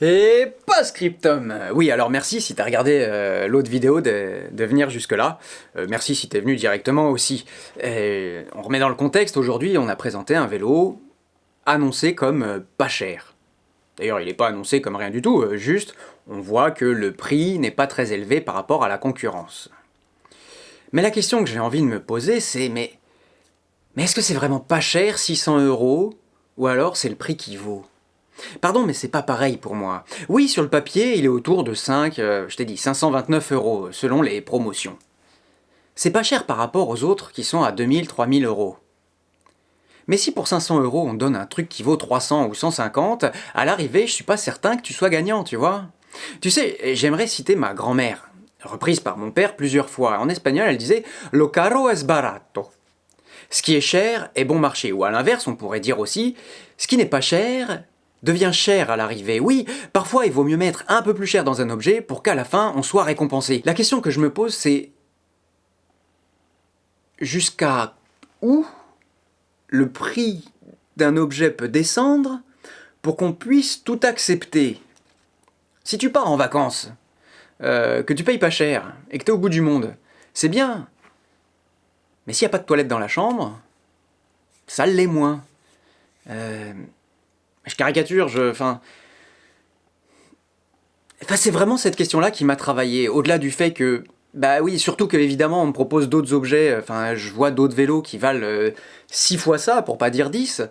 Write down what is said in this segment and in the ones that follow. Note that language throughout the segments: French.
Et post-scriptum. Oui, alors merci si t'as regardé l'autre vidéo de venir jusque-là. Merci si t'es venu directement aussi. On remet dans le contexte, aujourd'hui on a présenté un vélo annoncé comme pas cher. D'ailleurs il n'est pas annoncé comme rien du tout, juste on voit que le prix n'est pas très élevé par rapport à la concurrence. Mais la question que j'ai envie de me poser c'est mais est-ce que c'est vraiment pas cher 600 €, ou alors c'est le prix qui vaut? Pardon, mais c'est pas pareil pour moi. Oui, sur le papier, il est autour de 529 €, selon les promotions. C'est pas cher par rapport aux autres qui sont à 2000, 3000 €. Mais si pour 500 € on donne un truc qui vaut 300 ou 150, à l'arrivée, je suis pas certain que tu sois gagnant, tu vois. Tu sais, j'aimerais citer ma grand-mère, reprise par mon père plusieurs fois. En espagnol, elle disait Lo caro es barato. Ce qui est cher est bon marché. Ou à l'inverse, on pourrait dire aussi ce qui n'est pas cher devient cher à l'arrivée. Oui, parfois il vaut mieux mettre un peu plus cher dans un objet pour qu'à la fin on soit récompensé. La question que je me pose c'est jusqu'à où le prix d'un objet peut descendre pour qu'on puisse tout accepter. Si tu pars en vacances, que tu payes pas cher et que tu es au bout du monde, c'est bien. Mais s'il n'y a pas de toilette dans la chambre, ça l'est moins. Je caricature, Enfin, c'est vraiment cette question-là qui m'a travaillé, au-delà du fait que, bah oui, surtout que évidemment on me propose d'autres objets, je vois d'autres vélos qui valent 6 fois ça, pour pas dire 10,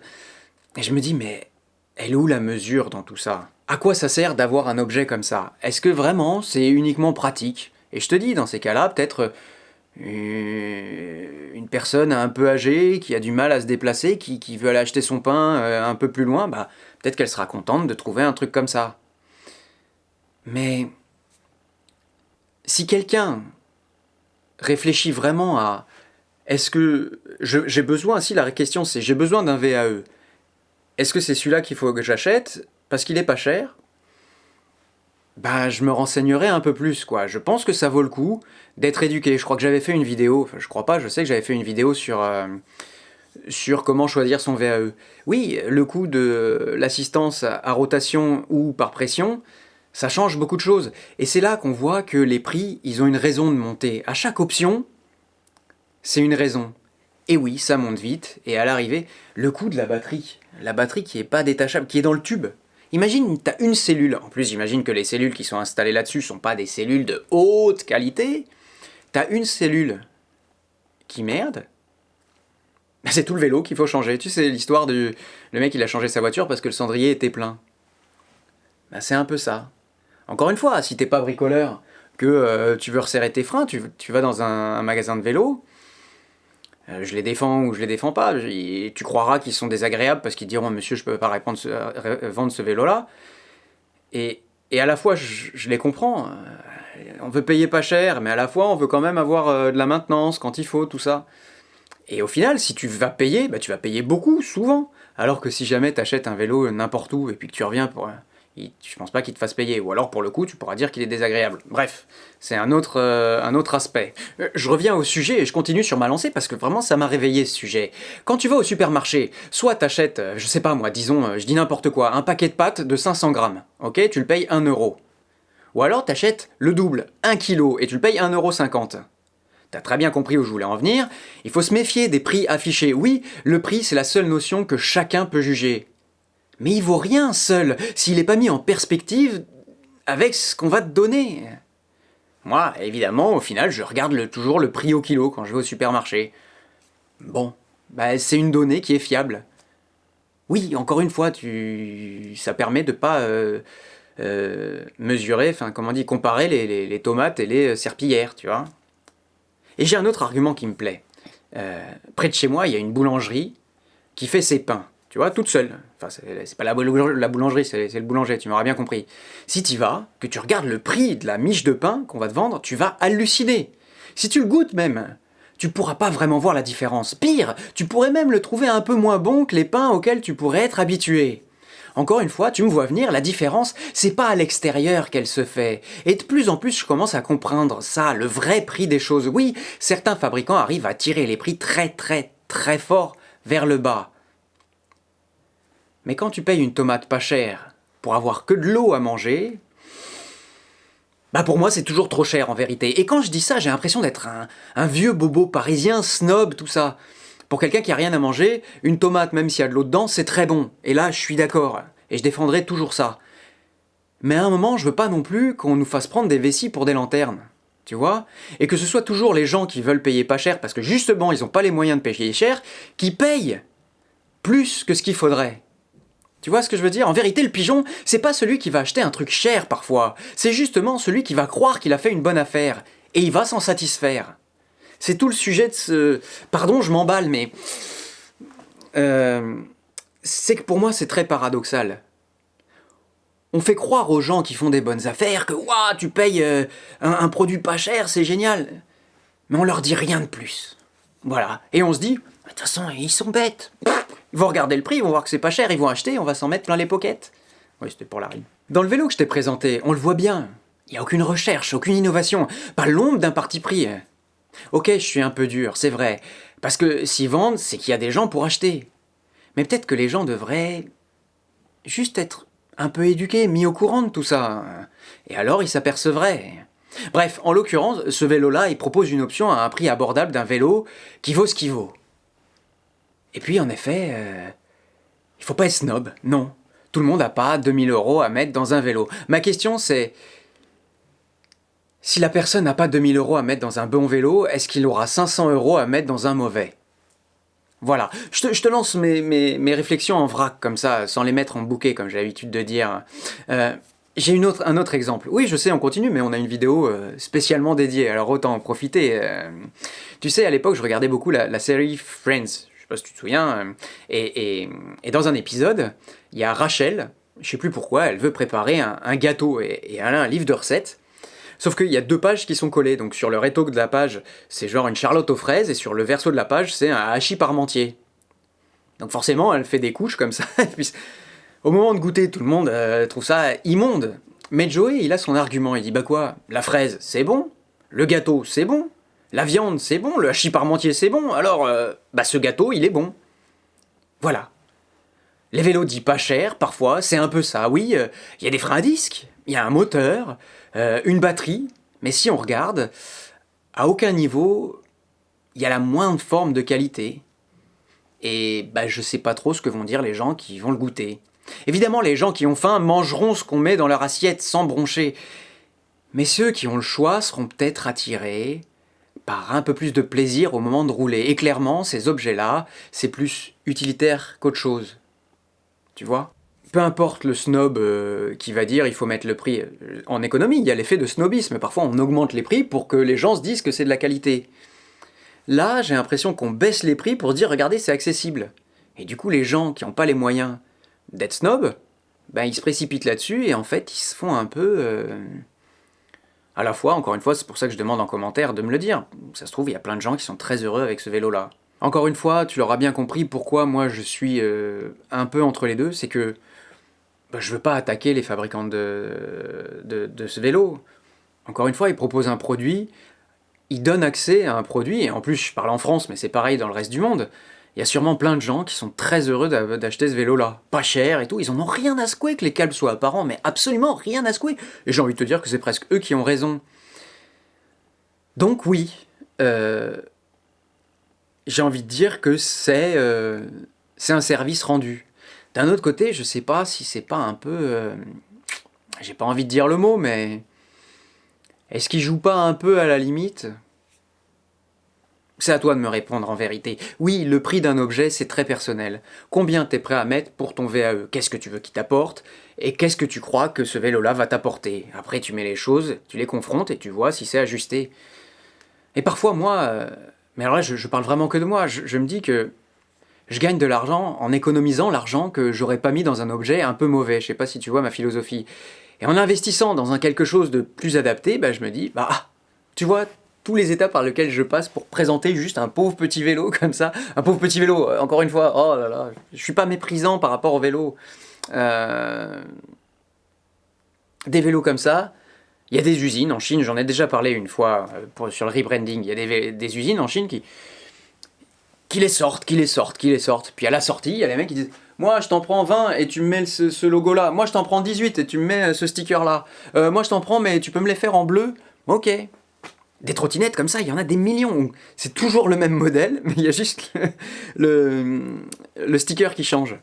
et je me dis, mais elle est où la mesure dans tout ça? À quoi ça sert d'avoir un objet comme ça? Est-ce que vraiment c'est uniquement pratique? Et je te dis, dans ces cas-là, peut-être une personne un peu âgée, qui a du mal à se déplacer, qui veut aller acheter son pain un peu plus loin, bah peut-être qu'elle sera contente de trouver un truc comme ça. Mais si quelqu'un réfléchit vraiment à est-ce que j'ai besoin, si la question c'est j'ai besoin d'un VAE, est-ce que c'est celui-là qu'il faut que j'achète parce qu'il est pas cher? Bah je me renseignerai un peu plus quoi. Je pense que ça vaut le coup d'être éduqué. Je crois que j'avais fait une vidéo, enfin je crois pas, je sais que j'avais fait une vidéo sur comment choisir son VAE. Oui, le coût de l'assistance à rotation ou par pression, ça change beaucoup de choses. Et c'est là qu'on voit que les prix, ils ont une raison de monter. À chaque option, c'est une raison. Et oui, ça monte vite, et à l'arrivée, le coût de la batterie qui est pas détachable, qui est dans le tube. Imagine, t'as une cellule, en plus j'imagine que les cellules qui sont installées là-dessus sont pas des cellules de haute qualité. T'as une cellule qui merde, c'est tout le vélo qu'il faut changer. Tu sais l'histoire du... Le mec il a changé sa voiture parce que le cendrier était plein. Bah, c'est un peu ça. Encore une fois, si t'es pas bricoleur, que tu veux resserrer tes freins, tu vas dans un magasin de vélo, je les défends ou je les défends pas, tu croiras qu'ils sont désagréables parce qu'ils diront monsieur je peux pas vendre ce vélo-là. Et à la fois je les comprends, on veut payer pas cher, mais à la fois on veut quand même avoir de la maintenance quand il faut, tout ça. Et au final, si tu vas payer, bah tu vas payer beaucoup, souvent. Alors que si jamais t'achètes un vélo n'importe où et puis que tu reviens pour... je pense pas qu'il te fasse payer. Ou alors pour le coup, tu pourras dire qu'il est désagréable. Bref, c'est un autre aspect. Je reviens au sujet et je continue sur ma lancée parce que vraiment ça m'a réveillé ce sujet. Quand tu vas au supermarché, soit t'achètes, je sais pas moi, disons, je dis n'importe quoi, un paquet de pâtes de 500 grammes. Ok, tu le payes 1 euro. Ou alors t'achètes le double, 1 kilo, et tu le payes 1,50 €. T'as très bien compris où je voulais en venir, il faut se méfier des prix affichés. Oui, le prix c'est la seule notion que chacun peut juger. Mais il vaut rien seul, s'il n'est pas mis en perspective avec ce qu'on va te donner. Moi, évidemment, au final, je regarde toujours le prix au kilo quand je vais au supermarché. Bon, bah, c'est une donnée qui est fiable. Oui, encore une fois, ça permet de pas mesurer, enfin, comment on dit, comparer les tomates et les serpillères, tu vois. Et j'ai un autre argument qui me plaît. Près de chez moi, il y a une boulangerie qui fait ses pains, tu vois, toute seule. Enfin, c'est pas la boulangerie, c'est le boulanger, tu m'auras bien compris. Si tu vas, que tu regardes le prix de la miche de pain qu'on va te vendre, tu vas halluciner. Si tu le goûtes même, tu pourras pas vraiment voir la différence. Pire, tu pourrais même le trouver un peu moins bon que les pains auxquels tu pourrais être habitué. Encore une fois, tu me vois venir, la différence, c'est pas à l'extérieur qu'elle se fait. Et de plus en plus, je commence à comprendre ça, le vrai prix des choses. Oui, certains fabricants arrivent à tirer les prix très très très fort vers le bas. Mais quand tu payes une tomate pas chère pour avoir que de l'eau à manger, bah pour moi c'est toujours trop cher en vérité. Et quand je dis ça, j'ai l'impression d'être un vieux bobo parisien, snob, tout ça. Pour quelqu'un qui a rien à manger, une tomate, même s'il y a de l'eau dedans, c'est très bon. Et là, je suis d'accord. Et je défendrai toujours ça. Mais à un moment, je veux pas non plus qu'on nous fasse prendre des vessies pour des lanternes. Tu vois? Et que ce soit toujours les gens qui veulent payer pas cher, parce que justement, ils ont pas les moyens de payer cher, qui payent plus que ce qu'il faudrait. Tu vois ce que je veux dire? En vérité, le pigeon, c'est pas celui qui va acheter un truc cher parfois. C'est justement celui qui va croire qu'il a fait une bonne affaire. Et il va s'en satisfaire. C'est tout le sujet de ce... Pardon, je m'emballe, mais... c'est que pour moi, c'est très paradoxal. On fait croire aux gens qui font des bonnes affaires que ouah, tu payes un produit pas cher, c'est génial. Mais on leur dit rien de plus. Voilà. Et on se dit, de toute façon, ils sont bêtes. Ils vont regarder le prix, ils vont voir que c'est pas cher, ils vont acheter, on va s'en mettre plein les pockets. Oui, c'était pour la rime. Dans le vélo que je t'ai présenté, on le voit bien. Il n'y a aucune recherche, aucune innovation. Pas l'ombre d'un parti pris. Ok, je suis un peu dur, c'est vrai. Parce que s'ils vendent, c'est qu'il y a des gens pour acheter. Mais peut-être que les gens devraient juste être un peu éduqués, mis au courant de tout ça. Et alors ils s'apercevraient. Bref, en l'occurrence, ce vélo-là, il propose une option à un prix abordable d'un vélo qui vaut ce qu'il vaut. Et puis, en effet, il faut pas être snob, non. Tout le monde n'a pas 2000 € à mettre dans un vélo. Ma question, c'est... Si la personne n'a pas 2000 € à mettre dans un bon vélo, est-ce qu'il aura 500 € à mettre dans un mauvais? Voilà. Je te lance mes réflexions en vrac, comme ça, sans les mettre en bouquet, comme j'ai l'habitude de dire. J'ai un autre exemple. Oui, je sais, on continue, mais on a une vidéo spécialement dédiée, alors autant en profiter. Tu sais, à l'époque, je regardais beaucoup la série Friends. Je sais pas si tu te souviens. Et dans un épisode, il y a Rachel, je sais plus pourquoi, elle veut préparer un gâteau, et elle a un livre de recettes. Sauf qu'il y a 2 pages qui sont collées, donc sur le réto de la page, c'est genre une charlotte aux fraises, et sur le verso de la page, c'est un hachis parmentier. Donc forcément, elle fait des couches comme ça, et puis au moment de goûter, tout le monde trouve ça immonde. Mais Joey, il a son argument, il dit bah quoi, la fraise, c'est bon, le gâteau, c'est bon, la viande, c'est bon, le hachis parmentier, c'est bon, alors bah ce gâteau, il est bon. Voilà. Les vélos dits pas chers, parfois, c'est un peu ça. Oui, il y a des freins à disque, il y a un moteur, une batterie, mais si on regarde, à aucun niveau, il y a la moindre forme de qualité. Et bah, je sais pas trop ce que vont dire les gens qui vont le goûter. Évidemment, les gens qui ont faim mangeront ce qu'on met dans leur assiette sans broncher. Mais ceux qui ont le choix seront peut-être attirés par un peu plus de plaisir au moment de rouler. Et clairement, ces objets-là, c'est plus utilitaire qu'autre chose. Tu vois ? Peu importe le snob qui va dire il faut mettre le prix. En économie, il y a l'effet de snobisme. Parfois, on augmente les prix pour que les gens se disent que c'est de la qualité. Là, j'ai l'impression qu'on baisse les prix pour dire regardez, c'est accessible. Et du coup, les gens qui n'ont pas les moyens d'être snob, ben, ils se précipitent là-dessus et en fait, ils se font un peu... À la fois, encore une fois, c'est pour ça que je demande en commentaire de me le dire. Ça se trouve, il y a plein de gens qui sont très heureux avec ce vélo-là. Encore une fois, tu l'auras bien compris pourquoi moi je suis un peu entre les deux, c'est que bah, je veux pas attaquer les fabricants de ce vélo. Encore une fois, ils proposent un produit, ils donnent accès à un produit, et en plus je parle en France, mais c'est pareil dans le reste du monde, il y a sûrement plein de gens qui sont très heureux d'acheter ce vélo-là. Pas cher et tout, ils en ont rien à secouer que les câbles soient apparents, mais absolument rien à secouer. Et j'ai envie de te dire que c'est presque eux qui ont raison. Donc oui, j'ai envie de dire que c'est un service rendu. D'un autre côté, je sais pas si c'est pas un peu... j'ai pas envie de dire le mot, mais... Est-ce qu'il joue pas un peu à la limite ? C'est à toi de me répondre en vérité. Oui, le prix d'un objet, c'est très personnel. Combien t'es prêt à mettre pour ton VAE ? Qu'est-ce que tu veux qu'il t'apporte ? Et qu'est-ce que tu crois que ce vélo-là va t'apporter ? Après, tu mets les choses, tu les confrontes et tu vois si c'est ajusté. Et parfois, moi... mais alors là, je parle vraiment que de moi. Je me dis que je gagne de l'argent en économisant l'argent que j'aurais pas mis dans un objet un peu mauvais. Je sais pas si tu vois ma philosophie. Et en investissant dans quelque chose de plus adapté, bah, je me dis, bah, tu vois, tous les étapes par lesquels je passe pour présenter juste un pauvre petit vélo comme ça. Un pauvre petit vélo, encore une fois, oh là là, je suis pas méprisant par rapport au vélo. Des vélos comme ça, il y a des usines en Chine, j'en ai déjà parlé une fois sur le rebranding, il y a des usines en Chine qui les sortent. Puis à la sortie, il y a les mecs qui disent Moi, je t'en prends 20 et tu me mets ce logo-là. Moi, je t'en prends 18 et tu me mets ce sticker-là. Moi, je t'en prends, mais tu peux me les faire en bleu. Ok. Des trottinettes comme ça, il y en a des millions. C'est toujours le même modèle, mais il y a juste le sticker qui change.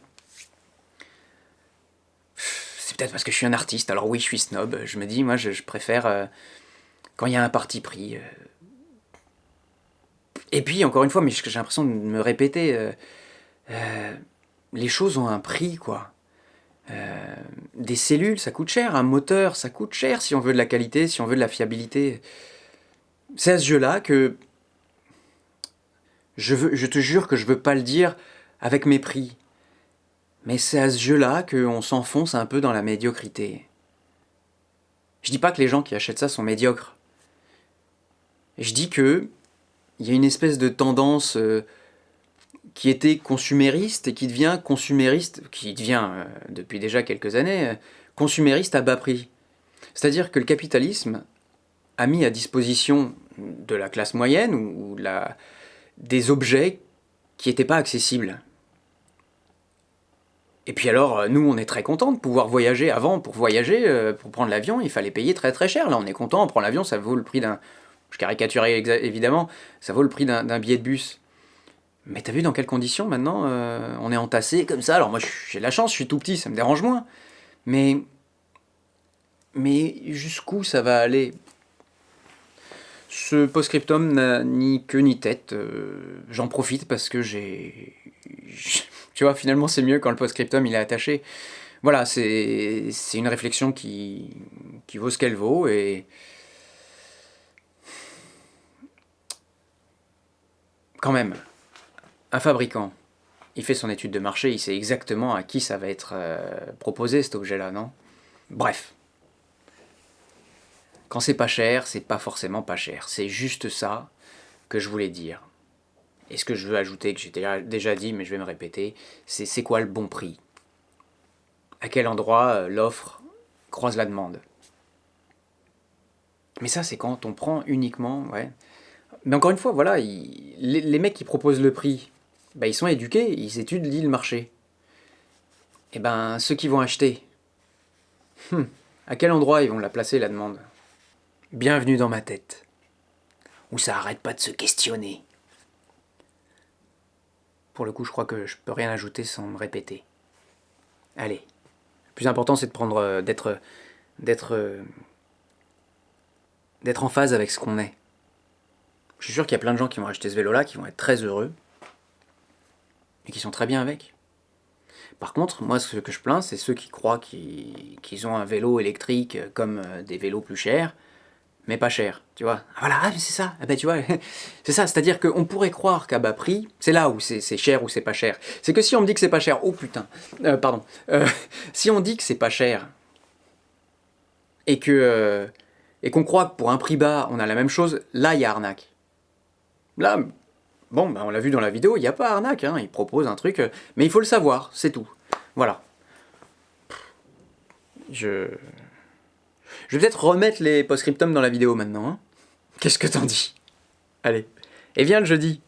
C'est peut-être parce que je suis un artiste, alors oui, je suis snob. Je me dis, moi, je préfère quand il y a un parti pris. Et puis, encore une fois, mais j'ai l'impression de me répéter, les choses ont un prix, quoi. Des cellules, ça coûte cher. Un moteur, ça coûte cher si on veut de la qualité, si on veut de la fiabilité. C'est à ce jeu-là que je te jure que je veux pas le dire avec mépris. Mais c'est à ce jeu-là qu'on s'enfonce un peu dans la médiocrité. Je dis pas que les gens qui achètent ça sont médiocres. Je dis que il y a une espèce de tendance qui était consumériste et qui devient consumériste, qui devient depuis déjà quelques années consumériste à bas prix. C'est-à-dire que le capitalisme a mis à disposition de la classe moyenne ou des objets qui n'étaient pas accessibles. Et puis alors, nous, on est très contents de pouvoir voyager. Avant, pour voyager, pour prendre l'avion, il fallait payer très très cher. Là, on est content, on prend l'avion, ça vaut le prix d'un... Je caricature évidemment, ça vaut le prix d'un billet de bus. Mais t'as vu dans quelles conditions maintenant on est entassé comme ça. Alors moi, j'ai de la chance, je suis tout petit, ça me dérange moins. Mais jusqu'où ça va aller? Ce post-scriptum n'a ni queue ni tête. J'en profite parce que tu vois, finalement, c'est mieux quand le post-scriptum il est attaché. Voilà, c'est une réflexion qui vaut ce qu'elle vaut. Et quand même, un fabricant, il fait son étude de marché, il sait exactement à qui ça va être proposé cet objet-là, non? Bref. Quand c'est pas cher, c'est pas forcément pas cher. C'est juste ça que je voulais dire. Et ce que je veux ajouter, que j'ai déjà dit, mais je vais me répéter, c'est quoi le bon prix? À quel endroit l'offre croise la demande? Mais ça, c'est quand on prend uniquement, ouais. Mais encore une fois, voilà, les mecs qui proposent le prix, bah, ils sont éduqués, ils étudient le marché. Et ben, ceux qui vont acheter, à quel endroit ils vont la placer, la demande? Bienvenue dans ma tête, où ça arrête pas de se questionner. Pour le coup, je crois que je peux rien ajouter sans me répéter. Allez. Le plus important, c'est de prendre, d'être en phase avec ce qu'on est. Je suis sûr qu'il y a plein de gens qui vont acheter ce vélo-là, qui vont être très heureux, et qui sont très bien avec. Par contre, moi, ce que je plains, c'est ceux qui croient qu'ils ont un vélo électrique comme des vélos plus chers, mais pas chers, tu vois. Ah, voilà, c'est ça, ah ben, tu vois, c'est ça, c'est-à-dire qu'on pourrait croire qu'à bas prix, c'est là où c'est cher ou c'est pas cher. C'est que si on me dit que c'est pas cher, oh putain, pardon, si on dit que c'est pas cher, et qu'on croit que pour un prix bas, on a la même chose, là, il y a arnaque. Là, bon, ben, on l'a vu dans la vidéo, il n'y a pas arnaque, hein, il propose un truc, mais il faut le savoir, c'est tout. Voilà. Je vais peut-être remettre les post-scriptums dans la vidéo maintenant, hein. Qu'est-ce que t'en dis? Allez. Et viens le jeudi.